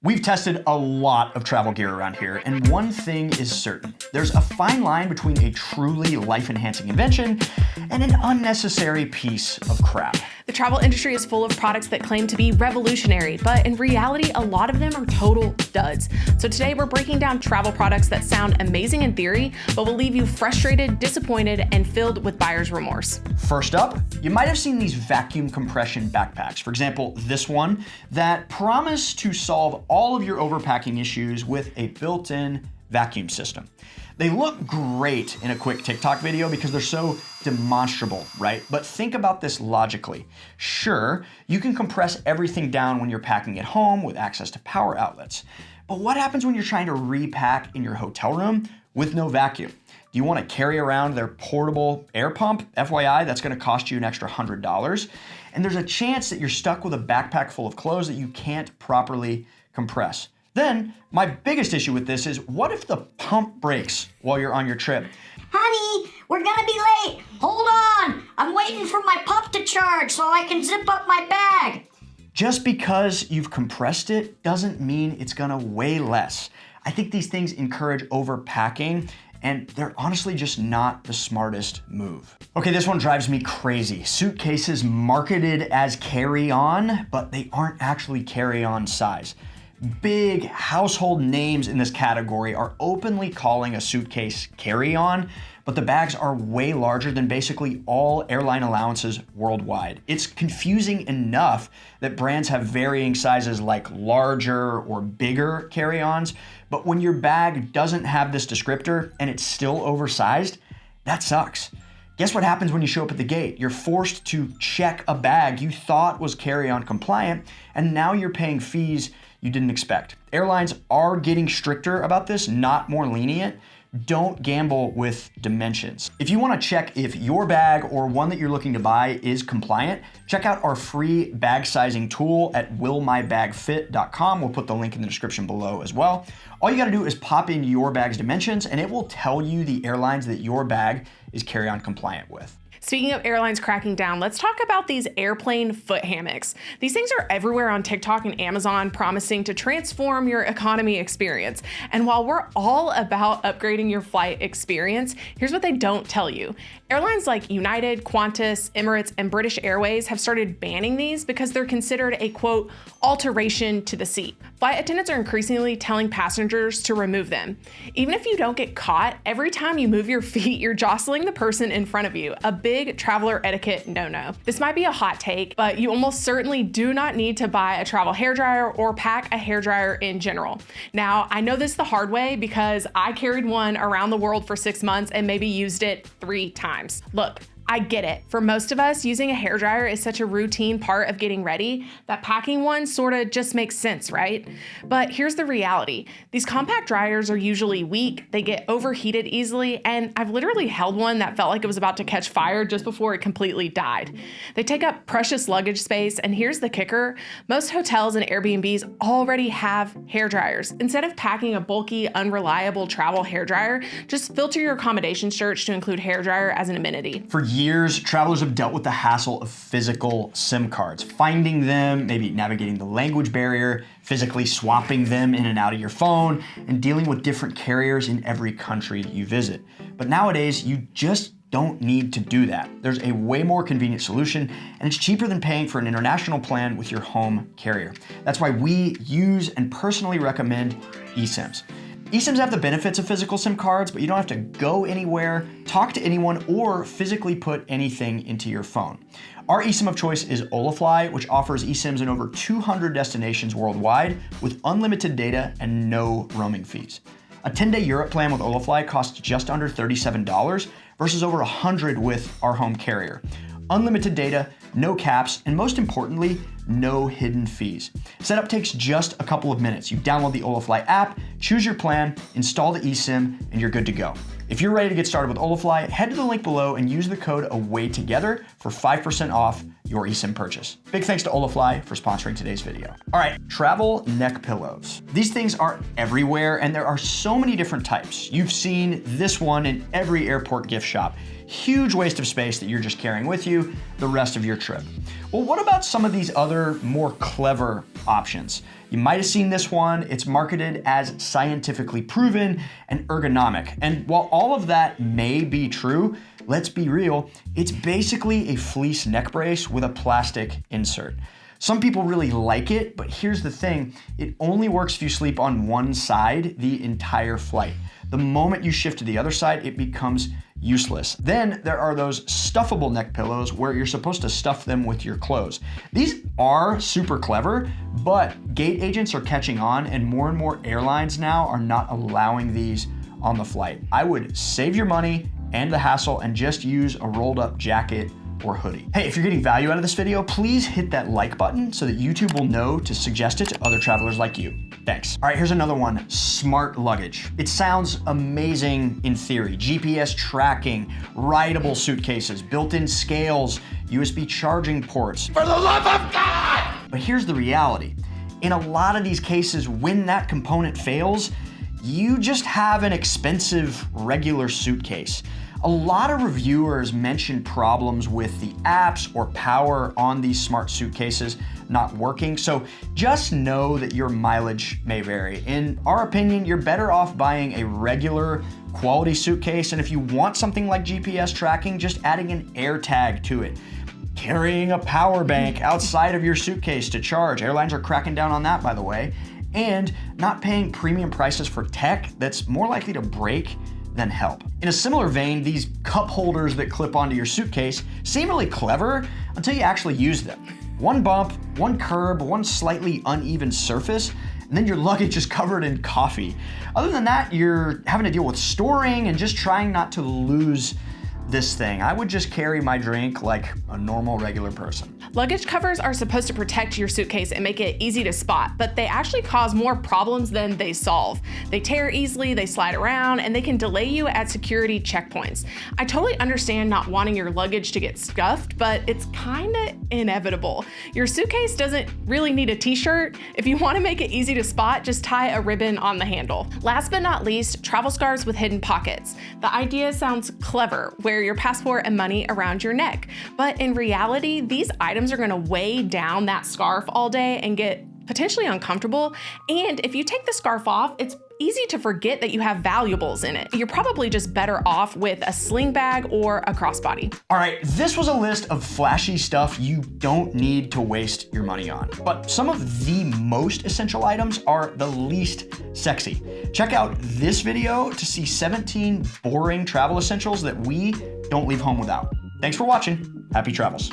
We've tested a lot of travel gear around here, and one thing is certain. There's a fine line between a truly life-enhancing invention and an unnecessary piece of crap. The travel industry is full of products that claim to be revolutionary, but in reality, a lot of them are total duds. So today we're breaking down travel products that sound amazing in theory, but will leave you frustrated, disappointed, and filled with buyer's remorse. First up, you might have seen these vacuum compression backpacks. For example, this one that promise to solve all of your overpacking issues with a built-in vacuum system. They look great in a quick TikTok video because they're so demonstrable, right? But think about this logically. Sure, you can compress everything down when you're packing at home with access to power outlets. But what happens when you're trying to repack in your hotel room with no vacuum? Do you want to carry around their portable air pump? FYI, that's going to cost you an extra $100. And there's a chance that you're stuck with a backpack full of clothes that you can't properly compress. Then, my biggest issue with this is, what if the pump breaks while you're on your trip? Honey, we're gonna be late. Hold on. I'm waiting for my pump to charge so I can zip up my bag. Just because you've compressed it doesn't mean it's gonna weigh less. I think these things encourage overpacking, and they're honestly just not the smartest move. Okay, this one drives me crazy. Suitcases marketed as carry-on, but they aren't actually carry-on size. Big household names in this category are openly calling a suitcase carry-on, but the bags are way larger than basically all airline allowances worldwide. It's confusing enough that brands have varying sizes like larger or bigger carry-ons, but when your bag doesn't have this descriptor and it's still oversized, that sucks. Guess what happens when you show up at the gate? You're forced to check a bag you thought was carry-on compliant, and now you're paying fees you didn't expect. Airlines are getting stricter about this, not more lenient. Don't gamble with dimensions. If you want to check if your bag or one that you're looking to buy is compliant, check out our free bag sizing tool at willmybagfit.com. We'll put the link in the description below as well. All you got to do is pop in your bag's dimensions and it will tell you the airlines that your bag is carry-on compliant with. Speaking of airlines cracking down, let's talk about these airplane foot hammocks. These things are everywhere on TikTok and Amazon, promising to transform your economy experience. And while we're all about upgrading your flight experience, here's what they don't tell you. Airlines like United, Qantas, Emirates, and British Airways have started banning these because they're considered a, quote, alteration to the seat. Flight attendants are increasingly telling passengers to remove them. Even if you don't get caught, every time you move your feet, you're jostling the person in front of you. A big traveler etiquette no-no. This might be a hot take, but you almost certainly do not need to buy a travel hairdryer or pack a hairdryer in general. Now, I know this the hard way because I carried one around the world for 6 months and maybe used it 3 times. Look, I get it. For most of us, using a hairdryer is such a routine part of getting ready that packing one sort of just makes sense, right? But here's the reality. These compact dryers are usually weak, they get overheated easily, and I've literally held one that felt like it was about to catch fire just before it completely died. They take up precious luggage space, and here's the kicker. Most hotels and Airbnbs already have hairdryers. Instead of packing a bulky, unreliable travel hairdryer, just filter your accommodation search to include hairdryer as an amenity. For years, travelers have dealt with the hassle of physical SIM cards, finding them, maybe navigating the language barrier, physically swapping them in and out of your phone, and dealing with different carriers in every country you visit. But nowadays, you just don't need to do that. There's a way more convenient solution, and it's cheaper than paying for an international plan with your home carrier. That's why we use and personally recommend eSIMs. eSIMs have the benefits of physical SIM cards, but you don't have to go anywhere, talk to anyone, or physically put anything into your phone. Our eSIM of choice is Olafly, which offers eSIMs in over 200 destinations worldwide with unlimited data and no roaming fees. A 10-day Europe plan with Olafly costs just under $37 versus over $100 with our home carrier. Unlimited data, no caps, and most importantly, no hidden fees. Setup takes just a couple of minutes. You download the Olafly app, choose your plan, install the eSIM, and you're good to go. If you're ready to get started with Olafly, head to the link below and use the code AWAYTOGETHER for 5% off your eSIM purchase. Big thanks to Olafly for sponsoring today's video. All right, travel neck pillows. These things are everywhere and there are so many different types. You've seen this one in every airport gift shop. Huge waste of space that you're just carrying with you the rest of your trip. Well, what about some of these other more clever options? You might have seen this one. It's marketed as scientifically proven and ergonomic. And while all of that may be true, let's be real, it's basically a fleece neck brace with a plastic insert. Some people really like it, but here's the thing, it only works if you sleep on one side the entire flight. The moment you shift to the other side, it becomes useless. Then there are those stuffable neck pillows where you're supposed to stuff them with your clothes. These are super clever, but gate agents are catching on and more airlines now are not allowing these on the flight. I would save your money and the hassle and just use a rolled up jacket or hoodie. Hey, if you're getting value out of this video, please hit that like button so that YouTube will know to suggest it to other travelers like you. Thanks. All right, here's another one, smart luggage. It sounds amazing in theory. GPS tracking, rideable suitcases, built-in scales, USB charging ports. For the love of God! But here's the reality. In a lot of these cases, when that component fails, you just have an expensive regular suitcase. A lot of reviewers mention problems with the apps or power on these smart suitcases not working, so just know that your mileage may vary. In our opinion, you're better off buying a regular quality suitcase, and if you want something like GPS tracking, just adding an AirTag to it. Carrying a power bank outside of your suitcase to charge. Airlines are cracking down on that, by the way. And not paying premium prices for tech that's more likely to break than help. In a similar vein, these cup holders that clip onto your suitcase seem really clever until you actually use them. One bump, one curb, one slightly uneven surface, and then your luggage is covered in coffee. Other than that, you're having to deal with storing and just trying not to lose this thing. I would just carry my drink like a normal, regular person. Luggage covers are supposed to protect your suitcase and make it easy to spot, but they actually cause more problems than they solve. They tear easily, they slide around, and they can delay you at security checkpoints. I totally understand not wanting your luggage to get scuffed, but it's kinda inevitable. Your suitcase doesn't really need a t-shirt. If you wanna make it easy to spot, just tie a ribbon on the handle. Last but not least, travel scarves with hidden pockets. The idea sounds clever, wear your passport and money around your neck. But in reality, these items are gonna weigh down that scarf all day and get potentially uncomfortable. And if you take the scarf off, it's easy to forget that you have valuables in it. You're probably just better off with a sling bag or a crossbody. All right, this was a list of flashy stuff you don't need to waste your money on. But some of the most essential items are the least sexy. Check out this video to see 17 boring travel essentials that we don't leave home without. Thanks for watching. Happy travels.